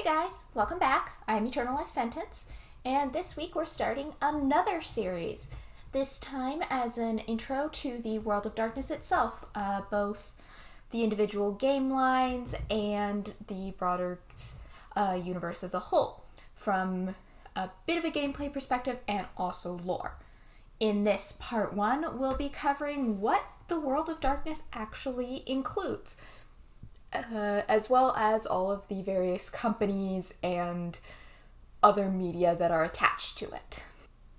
guys, welcome back. I'm Eternal Life Sentence, and this week we're starting another series. This time as an intro to the World of Darkness itself, both the individual game lines and the broader universe as a whole, from a bit of a gameplay perspective and also lore. In this part one, we'll be covering what the World of Darkness actually includes, as well as all of the various companies and other media that are attached to it.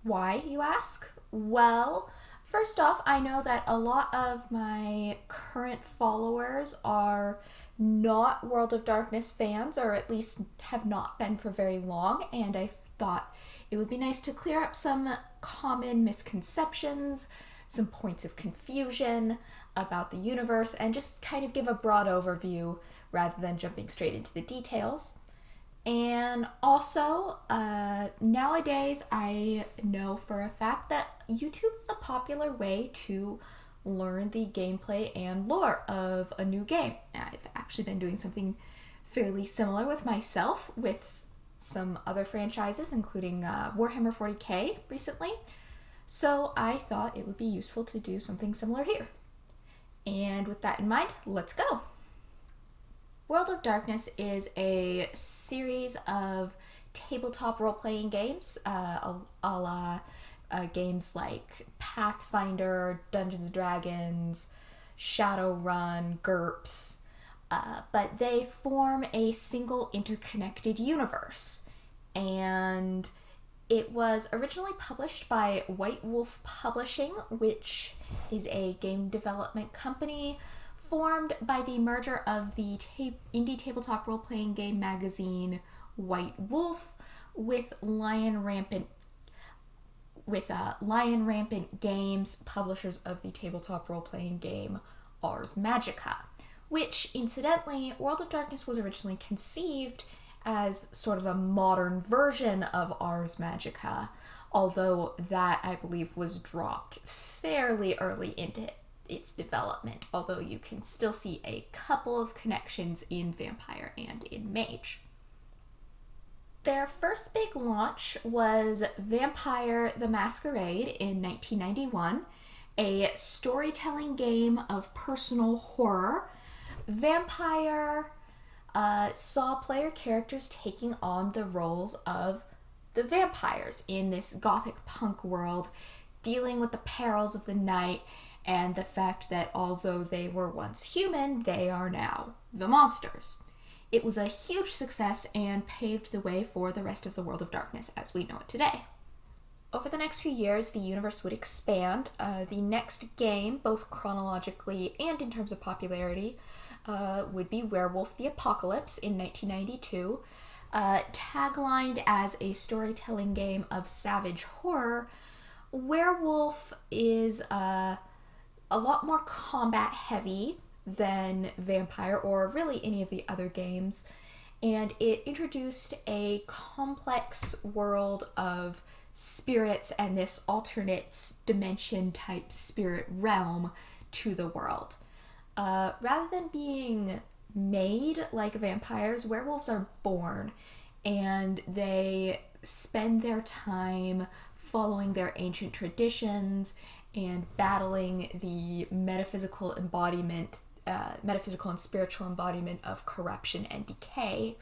Why, you ask? Well, first off, I know that a lot of my current followers are not World of Darkness fans, or at least have not been for very long, and I thought it would be nice to clear up some common misconceptions, some points of confusion about the universe, and just kind of give a broad overview rather than jumping straight into the details. And also, nowadays I know for a fact that YouTube is a popular way to learn the gameplay and lore of a new game. I've actually been doing something fairly similar with myself with some other franchises, including Warhammer 40k recently. So I thought it would be useful to do something similar here. And with that in mind, let's go. World of Darkness is a series of tabletop role-playing games, a la games like Pathfinder, Dungeons & Dragons, Shadowrun, GURPS, but they form a single interconnected universe. And it was originally published by White Wolf Publishing, which is a game development company formed by the merger of the indie tabletop role-playing game magazine White Wolf with Lion Rampant Games, publishers of the tabletop role-playing game Ars Magica, which, incidentally, World of Darkness was originally conceived as sort of a modern version of Ars Magica, although that, I believe, was dropped fairly early into its development, although you can still see a couple of connections in Vampire and in Mage. Their first big launch was Vampire the Masquerade in 1991, a storytelling game of personal horror. Vampire saw player characters taking on the roles of the vampires in this gothic punk world, dealing with the perils of the night and the fact that although they were once human, they are now the monsters. It was a huge success and paved the way for the rest of the World of Darkness as we know it today. Over the next few years, the universe would expand. The next game, both chronologically and in terms of popularity, would be Werewolf the Apocalypse in 1992. Taglined as a storytelling game of savage horror, Werewolf is a lot more combat heavy than Vampire or really any of the other games, and it introduced a complex world of spirits and this alternate dimension type spirit realm to the world. Rather than being made like vampires, werewolves are born, and they spend their time following their ancient traditions and battling the metaphysical and spiritual embodiment of corruption and decay,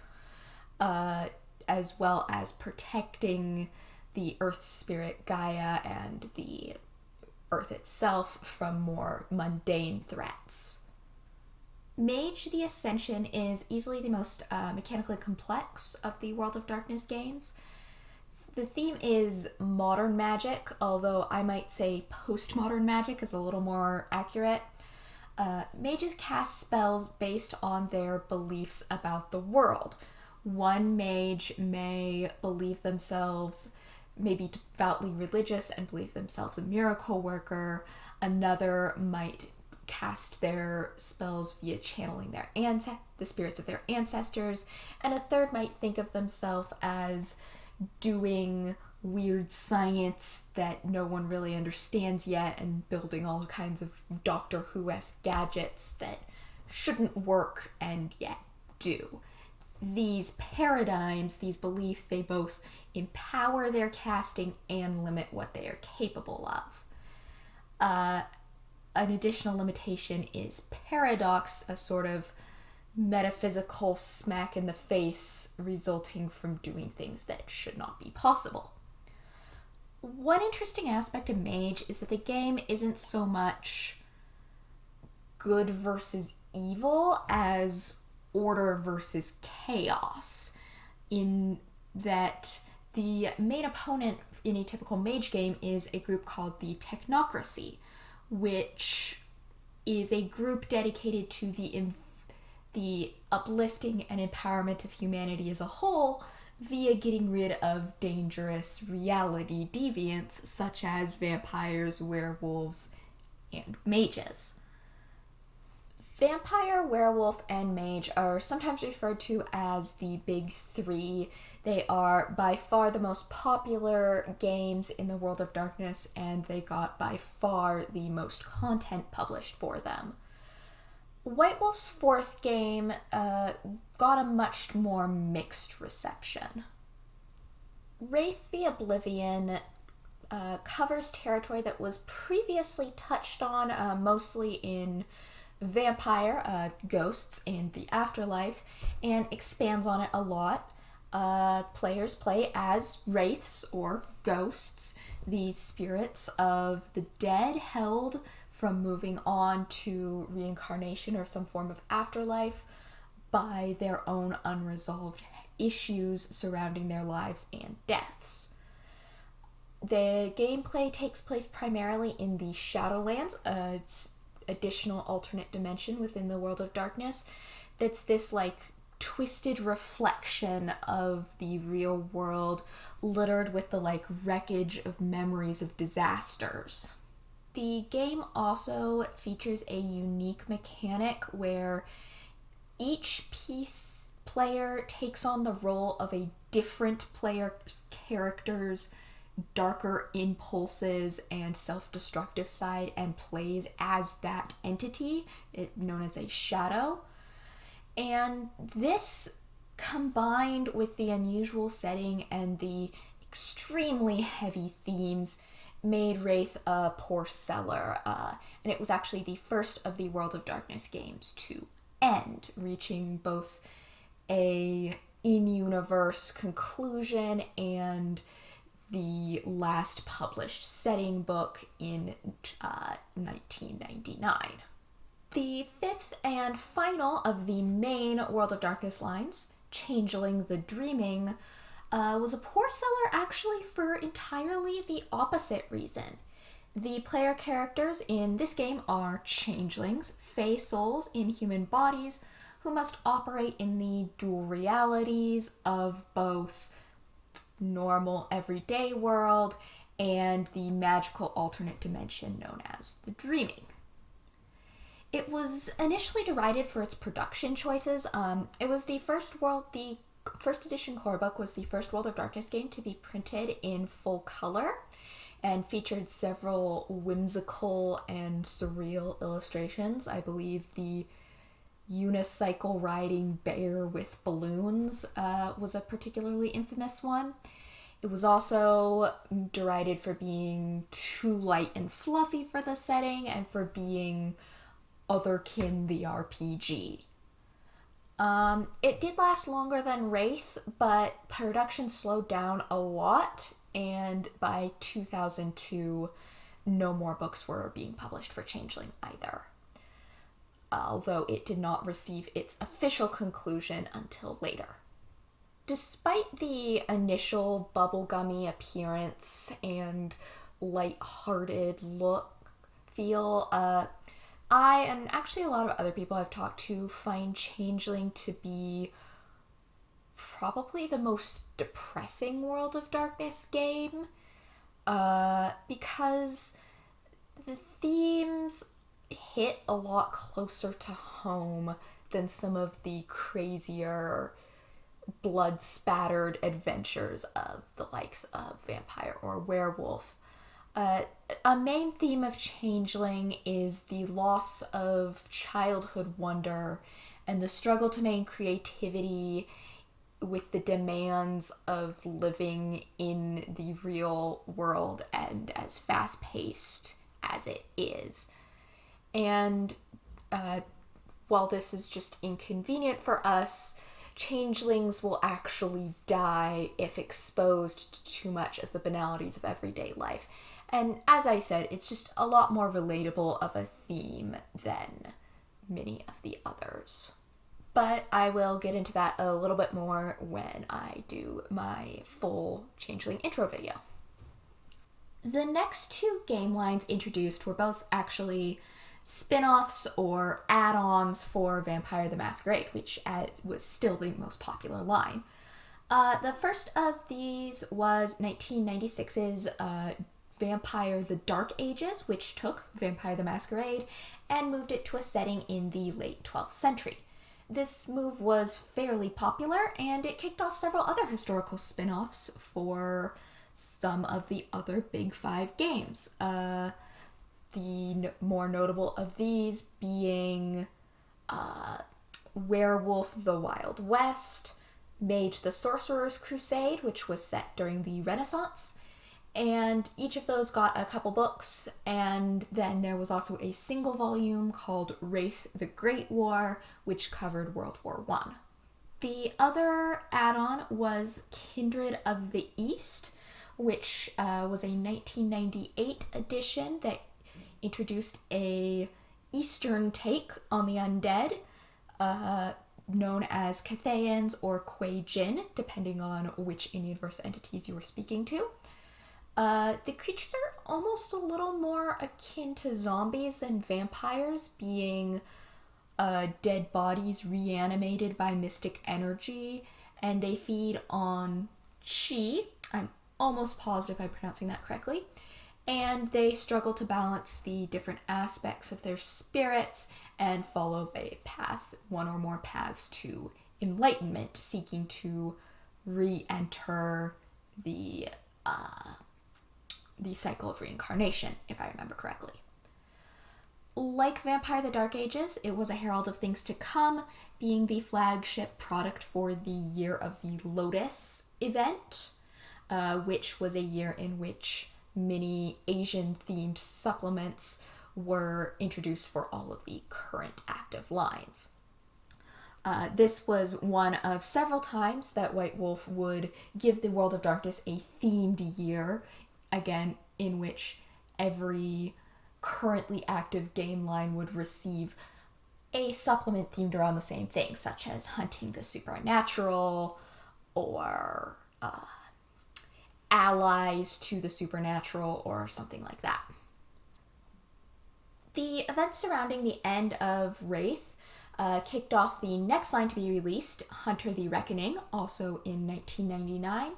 as well as protecting the earth spirit Gaia and the earth itself from more mundane threats. Mage the Ascension is easily the most mechanically complex of the World of Darkness games. The theme is modern magic, although I might say postmodern magic is a little more accurate. Mages cast spells based on their beliefs about the world. One mage may be devoutly religious and believe themselves a miracle worker. Another might cast their spells via channeling the spirits of their ancestors, and a third might think of themselves as doing weird science that no one really understands yet and building all kinds of Doctor Who-esque gadgets that shouldn't work and yet do. these paradigms, these beliefs, they both empower their casting and limit what they are capable of. An additional limitation is paradox, a sort of metaphysical smack in the face resulting from doing things that should not be possible. One interesting aspect of Mage is that the game isn't so much good versus evil as order versus chaos, in that the main opponent in a typical Mage game is a group called the Technocracy, which is a group dedicated to the uplifting and empowerment of humanity as a whole via getting rid of dangerous reality deviants such as vampires, werewolves, and mages. Vampire, werewolf, and mage are sometimes referred to as the big three. They are by far the most popular games in the World of Darkness, and they got by far the most content published for them. White Wolf's fourth game got a much more mixed reception. Wraith the Oblivion covers territory that was previously touched on mostly in vampire, ghosts, and the afterlife, and expands on it a lot. Players play as wraiths, or ghosts, the spirits of the dead held from moving on to reincarnation or some form of afterlife by their own unresolved issues surrounding their lives and deaths. The gameplay takes place primarily in the Shadowlands, a additional alternate dimension within the World of Darkness that's this like twisted reflection of the real world, littered with the like wreckage of memories of disasters. The game also features a unique mechanic where each player takes on the role of a different player's character's darker impulses and self-destructive side and plays as that entity, known as a shadow. And this, combined with the unusual setting and the extremely heavy themes, made Wraith a poor seller, and it was actually the first of the World of Darkness games to end, reaching both a in-universe conclusion and the last published setting book in 1999. The fifth and final of the main World of Darkness lines, Changeling the Dreaming, was a poor seller actually for entirely the opposite reason. The player characters in this game are changelings, fey souls in human bodies, who must operate in the dual realities of both normal everyday world and the magical alternate dimension known as the Dreaming. It was initially derided for its production choices. It was the first edition core book was the first World of Darkness game to be printed in full color and featured several whimsical and surreal illustrations. I believe the unicycle riding bear with balloons was a particularly infamous one. It was also derided for being too light and fluffy for the setting and for being Otherkin the RPG. It did last longer than Wraith, but production slowed down a lot, and by 2002, no more books were being published for Changeling either, although it did not receive its official conclusion until later. Despite the initial bubblegummy appearance and light-hearted feel, I, and actually a lot of other people I've talked to, find Changeling to be probably the most depressing World of Darkness game, because the themes hit a lot closer to home than some of the crazier, blood-spattered adventures of the likes of Vampire or Werewolf. A main theme of Changeling is the loss of childhood wonder and the struggle to maintain creativity with the demands of living in the real world and as fast paced as it is. And while this is just inconvenient for us, changelings will actually die if exposed to too much of the banalities of everyday life. And as I said, it's just a lot more relatable of a theme than many of the others. But I will get into that a little bit more when I do my full Changeling intro video. The next two game lines introduced were both actually spin-offs or add-ons for Vampire the Masquerade, which was still the most popular line. The first of these was 1996's Vampire the Dark Ages, which took Vampire the Masquerade and moved it to a setting in the late 12th century. This move was fairly popular, and it kicked off several other historical spin-offs for some of the other big five games. The more notable of these being Werewolf the Wild West, Mage the Sorcerer's Crusade, which was set during the Renaissance, and each of those got a couple books, and then there was also a single volume called Wraith the Great War, which covered World War I. The other add-on was Kindred of the East, which was a 1998 edition that introduced a Eastern take on the undead, known as Cathayans or Kuei Jin, depending on which in-universe entities you were speaking to. The creatures are almost a little more akin to zombies than vampires, being dead bodies reanimated by mystic energy, and they feed on chi. I'm almost positive I'm pronouncing that correctly. And they struggle to balance the different aspects of their spirits and follow a path, one or more paths to enlightenment, seeking to re-enter the cycle of reincarnation, if I remember correctly. Like Vampire the Dark Ages, it was a herald of things to come, being the flagship product for the Year of the Lotus event, which was a year in which many Asian-themed supplements were introduced for all of the current active lines. This was one of several times that White Wolf would give the World of Darkness a themed year, again, in which every currently active game line would receive a supplement themed around the same thing, such as hunting the supernatural or allies to the supernatural or something like that. The events surrounding the end of Wraith kicked off the next line to be released, Hunter the Reckoning, also in 1999.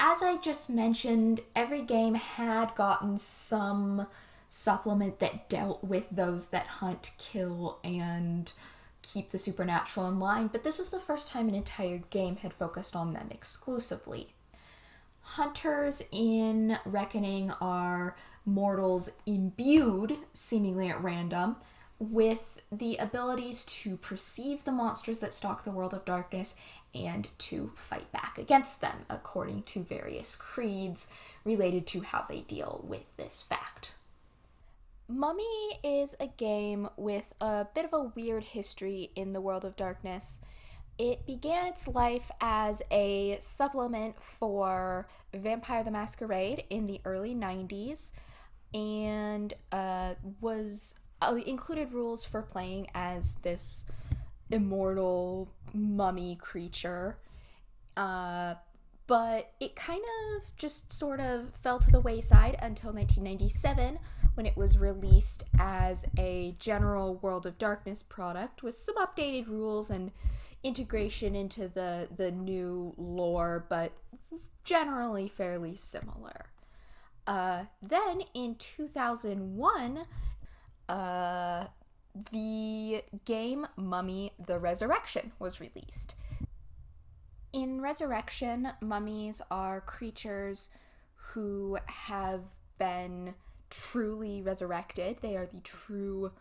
As I just mentioned, every game had gotten some supplement that dealt with those that hunt, kill, and keep the supernatural in line, but this was the first time an entire game had focused on them exclusively. Hunters in Reckoning are mortals imbued, seemingly at random, with the abilities to perceive the monsters that stalk the World of Darkness and to fight back against them, according to various creeds related to how they deal with this fact. Mummy is a game with a bit of a weird history in the World of Darkness. It began its life as a supplement for Vampire the Masquerade in the early 90s and was included rules for playing as this immortal mummy creature. But it kind of just sort of fell to the wayside until 1997 when it was released as a general World of Darkness product with some updated rules and integration into the new lore, but generally fairly similar. Then in 2001, the game Mummy the Resurrection was released. In Resurrection, mummies are creatures who have been truly resurrected. They are the true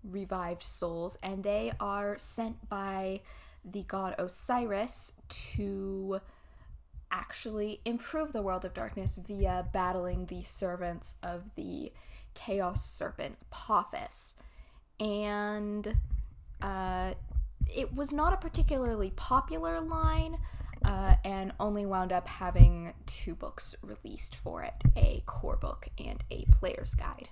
revived souls, and they are sent by the god Osiris to actually improve the world of darkness via battling the servants of the chaos serpent Apophis. And it was not a particularly popular line, and only wound up having 2 books released for it, a core book and a player's guide.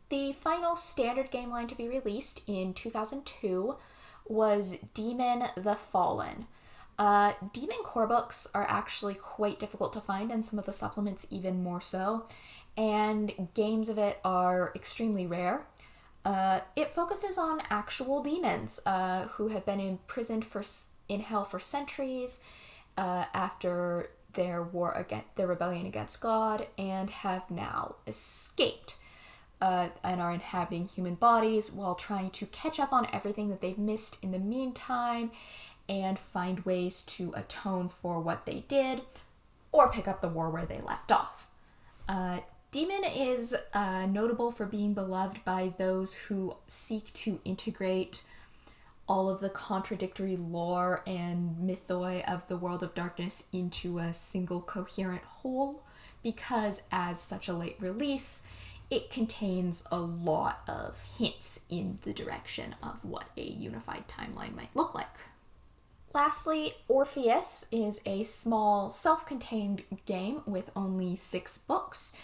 The final standard game line to be released in 2002 was Demon the Fallen. Demon core books are actually quite difficult to find, and some of the supplements even more so, and games of it are extremely rare. It focuses on actual demons who have been imprisoned in hell for centuries after their rebellion against God, and have now escaped and are inhabiting human bodies while trying to catch up on everything that they've missed in the meantime and find ways to atone for what they did or pick up the war where they left off. Demon is notable for being beloved by those who seek to integrate all of the contradictory lore and mythoi of the world of darkness into a single coherent whole, because as such a late release, it contains a lot of hints in the direction of what a unified timeline might look like. Lastly, Orpheus is a small, self-contained game with only 6 books,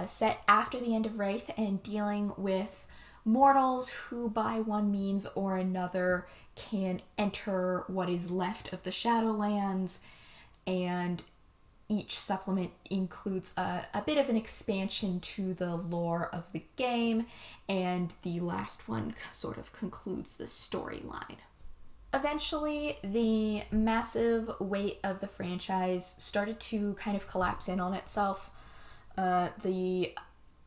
set after the end of Wraith and dealing with mortals who, by one means or another, can enter what is left of the Shadowlands, and each supplement includes a bit of an expansion to the lore of the game, and the last one sort of concludes the storyline. Eventually, the massive weight of the franchise started to kind of collapse in on itself. The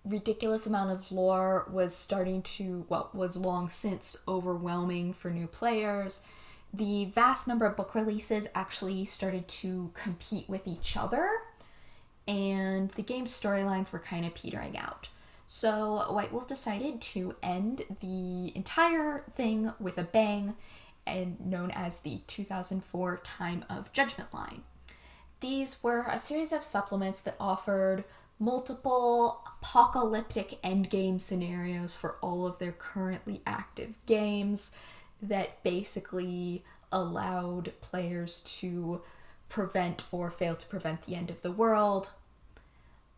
ridiculous amount of lore was starting to, was long since overwhelming for new players. The vast number of book releases actually started to compete with each other, and the game's storylines were kind of petering out. So White Wolf decided to end the entire thing with a bang, and known as the 2004 Time of Judgment line. These were a series of supplements that offered multiple apocalyptic endgame scenarios for all of their currently active games that basically allowed players to prevent or fail to prevent the end of the world.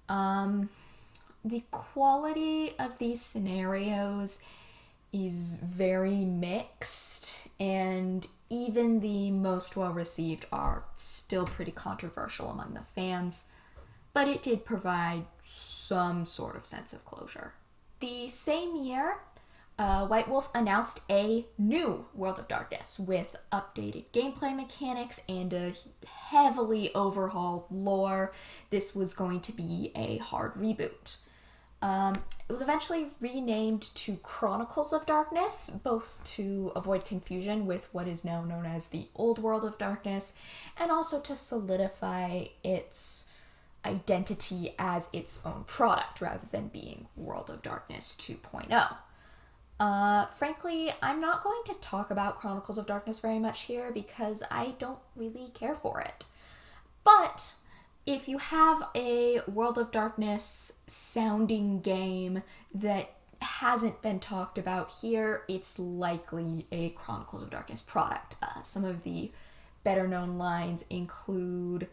The quality of these scenarios is very mixed, and even the most well-received are still pretty controversial among the fans, but it did provide some sort of sense of closure. The same year, White Wolf announced a new World of Darkness with updated gameplay mechanics and a heavily overhauled lore. This was going to be a hard reboot. It was eventually renamed to Chronicles of Darkness, both to avoid confusion with what is now known as the Old World of Darkness, and also to solidify its identity as its own product rather than being World of Darkness 2.0. Frankly, I'm not going to talk about Chronicles of Darkness very much here because I don't really care for it. But if you have a World of Darkness sounding game that hasn't been talked about here, it's likely a Chronicles of Darkness product. Some of the better known lines include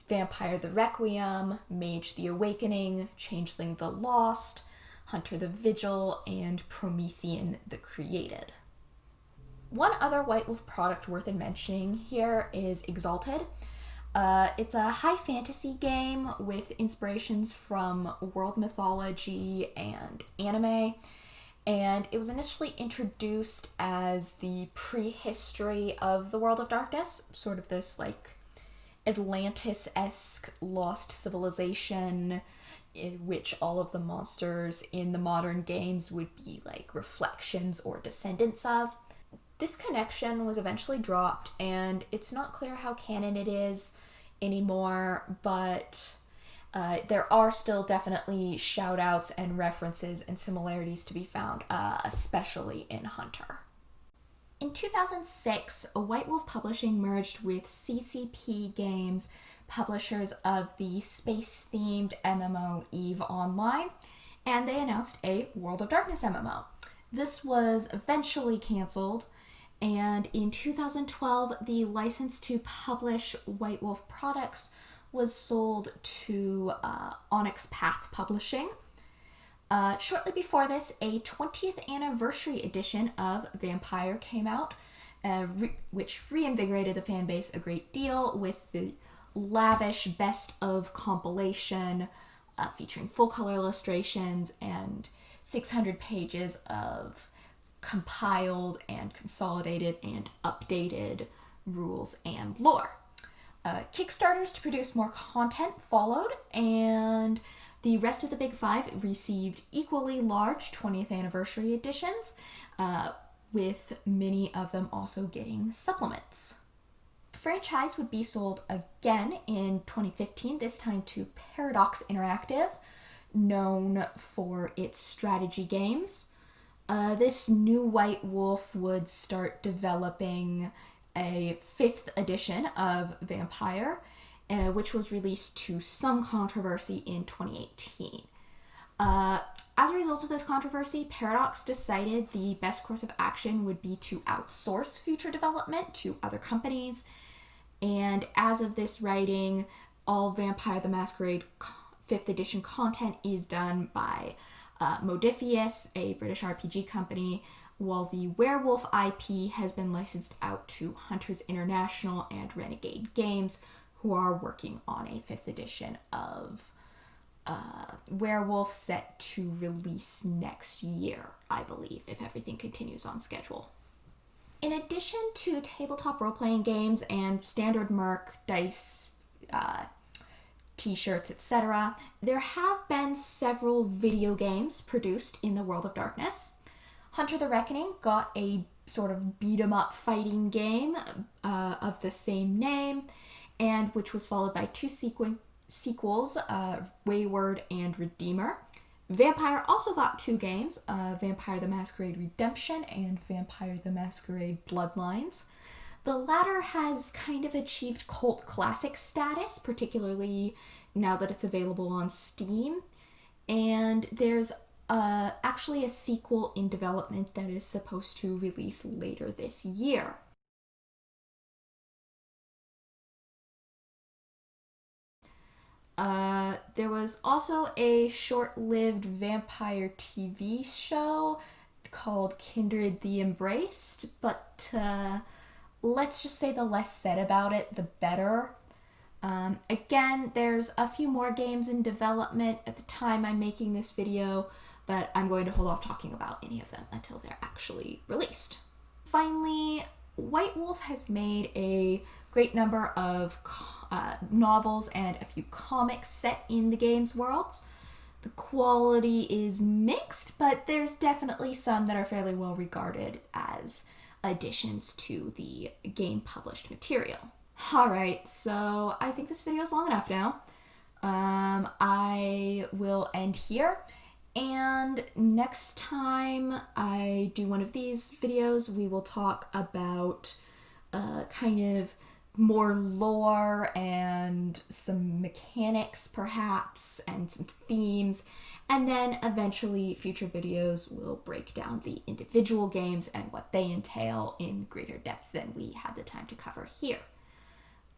Vampire the Requiem, Mage the Awakening, Changeling the Lost, Hunter the Vigil, and Promethean the Created. One other White Wolf product worth mentioning here is Exalted. It's a high fantasy game with inspirations from world mythology and anime, and it was initially introduced as the prehistory of the World of Darkness, sort of this like Atlantis-esque lost civilization in which all of the monsters in the modern games would be like reflections or descendants of. This connection was eventually dropped, and it's not clear how canon it is anymore, but there are still definitely shout-outs and references and similarities to be found, especially in Hunter. In 2006, White Wolf Publishing merged with CCP Games, publishers of the space-themed MMO EVE Online, and they announced a World of Darkness MMO. This was eventually canceled, and in 2012, the license to publish White Wolf products was sold to Onyx Path Publishing. Shortly before this, a 20th anniversary edition of Vampire came out, which reinvigorated the fan base a great deal with the lavish best of compilation featuring full color illustrations and 600 pages of compiled and consolidated and updated rules and lore. Kickstarters to produce more content followed, and the rest of the Big Five received equally large 20th anniversary editions, with many of them also getting supplements. The franchise would be sold again in 2015, this time to Paradox Interactive, known for its strategy games. This new White Wolf would start developing a 5th edition of Vampire, which was released to some controversy in 2018. As a result of this controversy, Paradox decided the best course of action would be to outsource future development to other companies, and as of this writing, all Vampire the Masquerade 5th edition content is done by Modifius, a British RPG company, while the Werewolf IP has been licensed out to Hunters International and Renegade Games, who are working on a 5th edition of Werewolf set to release next year, I believe, if everything continues on schedule. In addition to tabletop role-playing games and standard Merc, dice, t-shirts, etc., there have been several video games produced in the World of Darkness. Hunter the Reckoning got a sort of beat-em-up fighting game of the same name, and which was followed by 2 sequels, Wayward and Redeemer. Vampire also got 2 games, Vampire the Masquerade Redemption and Vampire the Masquerade Bloodlines. The latter has kind of achieved cult classic status, particularly now that it's available on Steam. And there's actually a sequel in development that is supposed to release later this year. There was also a short-lived vampire TV show called Kindred the Embraced, but let's just say the less said about it, the better. Again, there's a few more games in development at the time I'm making this video, but I'm going to hold off talking about any of them until they're actually released. Finally, White Wolf has made a great number of novels and a few comics set in the game's worlds. The quality is mixed, but there's definitely some that are fairly well regarded as additions to the game published material. Alright, so I think this video is long enough now. I will end here, and next time I do one of these videos, we will talk about kind of more lore and some mechanics perhaps and some themes, and then eventually future videos will break down the individual games and what they entail in greater depth than we had the time to cover here.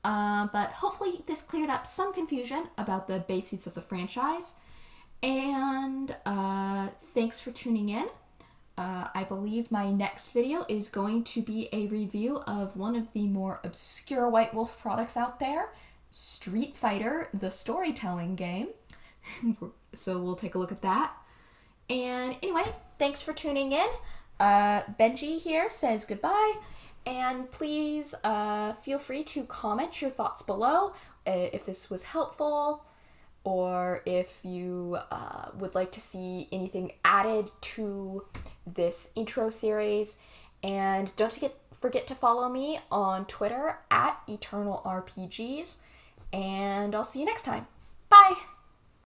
But hopefully this cleared up some confusion about the basis of the franchise, and thanks for tuning in. I believe my next video is going to be a review of one of the more obscure White Wolf products out there, Street Fighter, the storytelling game. So we'll take a look at that. And anyway, thanks for tuning in. Benji here says goodbye, and please feel free to comment your thoughts below if this was helpful, or if you would like to see anything added to this intro series. And don't forget to follow me on Twitter @EternalRPGs, and I'll see you next time. Bye!